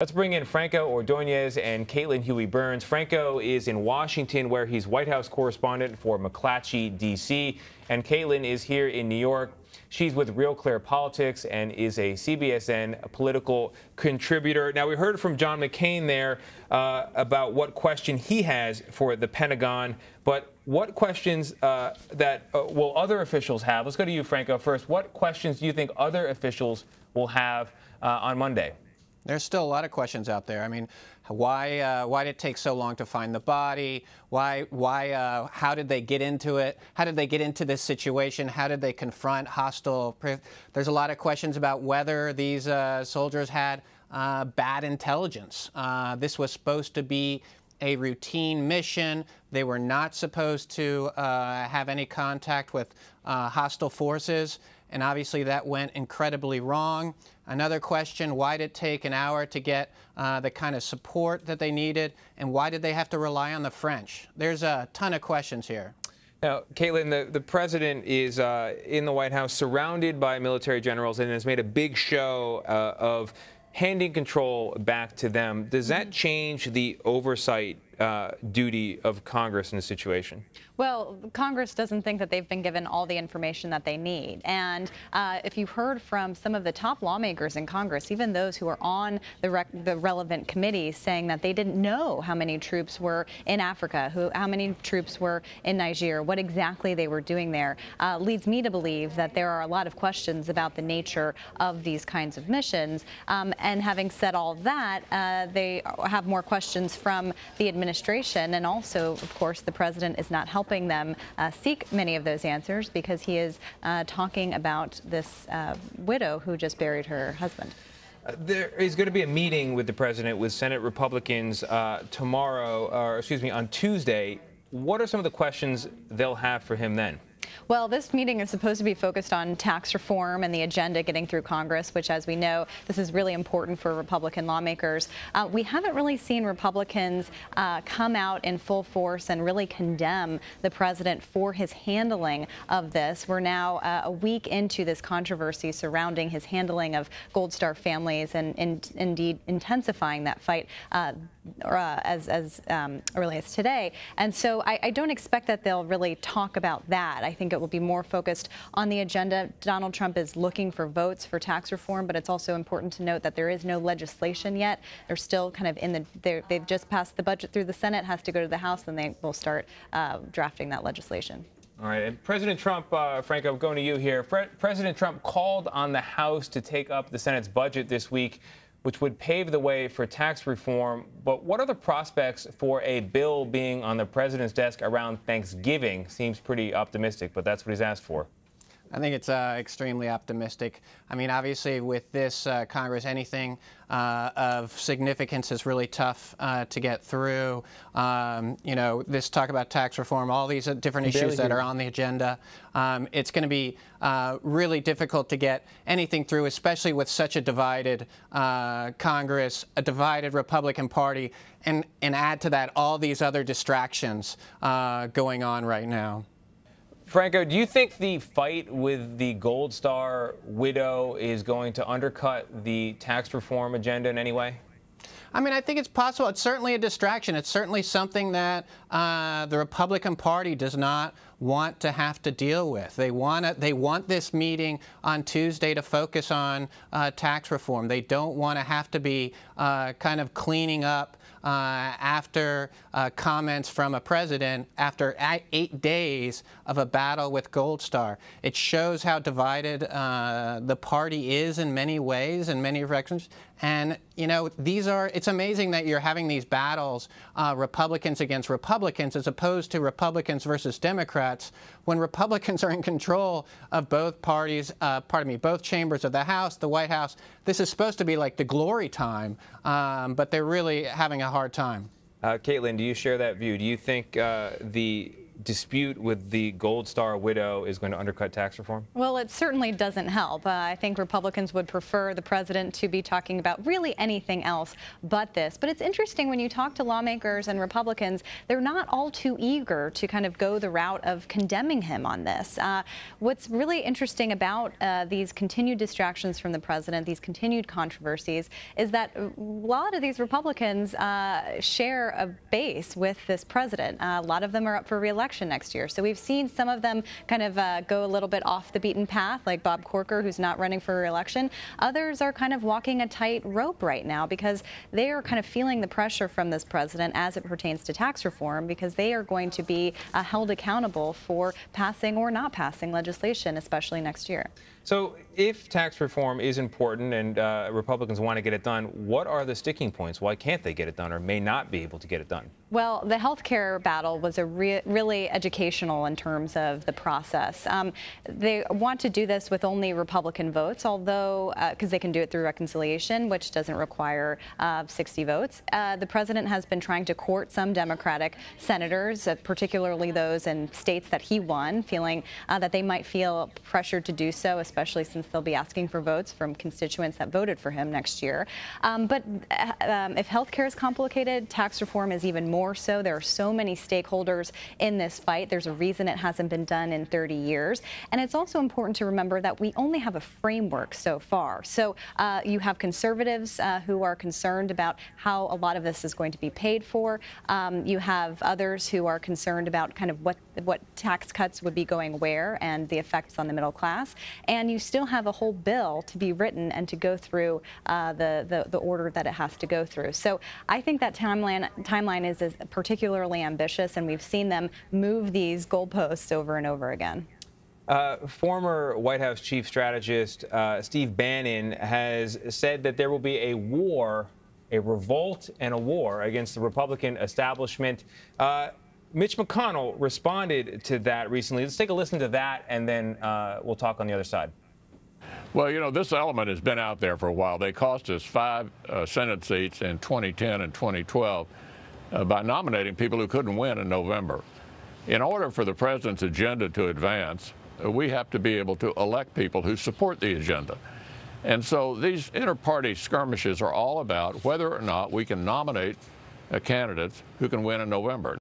Let's bring in Franco Ordoñez and Caitlin Huey-Burns. Franco is in Washington, where he's White House correspondent for McClatchy, D.C., and Caitlin is here in New York. She's with RealClearPolitics and is a CBSN political contributor. Now, we heard from John McCain there about what question he has for the Pentagon, but what questions will other officials have? Let's go to you, Franco, first. What questions do you think other officials will have on Monday? There's still a lot of questions out there. I mean, why did it take so long to find the body? How did they get into it? How did they get into this situation? How did they confront hostile? There's a lot of questions about whether these soldiers had bad intelligence. This was supposed to be a routine mission. They were not supposed to have any contact with hostile forces. And obviously that went incredibly wrong. Another question, why did it take an hour to get the kind of support that they needed? And why did they have to rely on the French? There's a ton of questions here. Now, Caitlin, the president is in the White House surrounded by military generals and has made a big show of handing control back to them. Does that change the oversight duty of Congress in this situation? Well, Congress doesn't think that they've been given all the information that they need. And if you've heard from some of the top lawmakers in Congress, even those who are on the relevant committees, saying that they didn't know how many troops were in Africa, how many troops were in Niger, what exactly they were doing there, leads me to believe that there are a lot of questions about the nature of these kinds of missions. And having said all that, they have more questions from the administration, and also, of course, the president is not helping them seek many of those answers because he is talking about this widow who just buried her husband. There is going to be a meeting with the president with Senate Republicans on Tuesday. What are some of the questions they'll have for him then? Well, this meeting is supposed to be focused on tax reform and the agenda getting through Congress, which, as we know, this is really important for Republican lawmakers. We haven't really seen Republicans come out in full force and really condemn the president for his handling of this. We're now a week into this controversy surrounding his handling of Gold Star families and indeed intensifying that fight as early as today. And so I don't expect that they'll really talk about that. I think it will be more focused on the agenda. Donald Trump is looking for votes for tax reform, but it's also important to note that there is no legislation yet. They're still kind of they've just passed the budget through the Senate, has to go to the House, and they will start drafting that legislation. All right. And President Trump, Franco, I'm going to you here. President Trump called on the House to take up the Senate's budget this week, which would pave the way for tax reform. But what are the prospects for a bill being on the president's desk around Thanksgiving? Seems pretty optimistic, but that's what he's asked for. I think it's extremely optimistic. I mean, obviously, with this Congress, anything of significance is really tough to get through. You know, this talk about tax reform, all these different issues that are on the agenda. It's going to be really difficult to get anything through, especially with such a divided Congress, a divided Republican Party, and add to that all these other distractions going on right now. Franco, do you think the fight with the Gold Star widow is going to undercut the tax reform agenda in any way? I mean, I think it's possible. It's certainly a distraction. It's certainly something that the Republican Party does not want to have to deal with. They want this meeting on Tuesday to focus on tax reform. They don't want to have to be kind of cleaning up after comments from a president after 8 days of a battle with Gold Star. It shows how divided the party is in many ways, in many directions. And, you know, it's amazing that you're having these battles, Republicans against Republicans, as opposed to Republicans versus Democrats, when Republicans are in control of both parties, both chambers of the House, the White House. This is supposed to be like the glory time, but they're really having a hard time. Caitlin, do you share that view? Do you think the dispute with the Gold Star widow is going to undercut tax reform? Well, it certainly doesn't help. I think Republicans would prefer the president to be talking about really anything else but this. But it's interesting when you talk to lawmakers and Republicans, they're not all too eager to kind of go the route of condemning him on this. What's really interesting about these continued distractions from the president, these continued controversies, is that a lot of these Republicans share a base with this president. A lot of them are up for re-election next year. So we've seen some of them kind of go a little bit off the beaten path, like Bob Corker, who's not running for re-election. Others are kind of walking a tight rope right now because they are kind of feeling the pressure from this president as it pertains to tax reform, because they are going to be held accountable for passing or not passing legislation, especially next year. So if tax reform is important and Republicans want to get it done, what are the sticking points? Why can't they get it done or may not be able to get it done? Well, the health care battle was a really educational in terms of the process. They want to do this with only Republican votes, although because they can do it through reconciliation, which doesn't require 60 votes. The president has been trying to court some Democratic senators, particularly those in states that he won, feeling that they might feel pressured to do so, especially since they'll be asking for votes from constituents that voted for him next year. But if health care is complicated, tax reform is even more so. There are so many stakeholders in this fight. There's a reason it hasn't been done in 30 years. And it's also important to remember that we only have a framework so far. So you have conservatives who are concerned about how a lot of this is going to be paid for. You have others who are concerned about kind of what tax cuts would be going where and the effects on the middle class. And you still have a whole bill to be written and to go through the order that it has to go through. So I think that timeline is particularly ambitious, and we've seen them move these goalposts over and over again. Former White House chief strategist Steve Bannon has said that there will be a war, a revolt and a war against the Republican establishment. Mitch McConnell responded to that recently. Let's take a listen to that, and then we'll talk on the other side. Well, you know, this element has been out there for a while. They cost us 5 Senate seats in 2010 and 2012 by nominating people who couldn't win in November. In order for the president's agenda to advance, we have to be able to elect people who support the agenda. And so these inter-party skirmishes are all about whether or not we can nominate candidates who can win in November.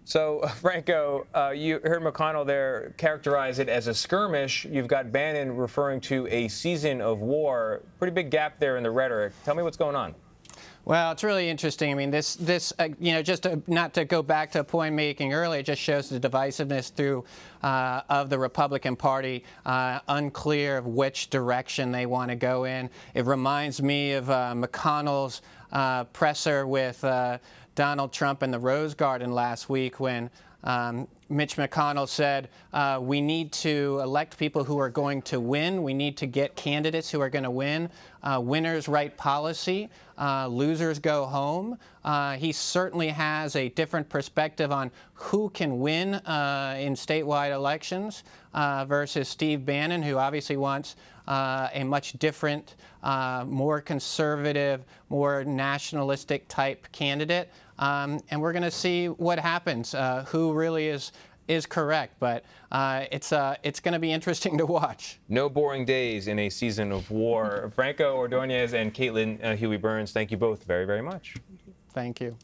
So, Franco, you heard McConnell there characterize it as a skirmish. You've got Bannon referring to a season of war. Pretty big gap there in the rhetoric. Tell me what's going on. Well, it's really interesting. I mean, this you know, just not to go back to a point making earlier, it just shows the divisiveness of the Republican Party, unclear of which direction they want to go in. It reminds me of McConnell's presser with Donald Trump in the Rose Garden last week when Mitch McConnell said, we need to elect people who are going to win. We need to get candidates who are going to win. Winners write policy. Losers go home. He certainly has a different perspective on who can win in statewide elections versus Steve Bannon, who obviously wants a much different, more conservative, more nationalistic type candidate. And we're going to see what happens, who really is correct. But it's going to be interesting to watch. No boring days in a season of war. Franco Ordoñez and Caitlin Huey-Burns, thank you both very, very much. Thank you.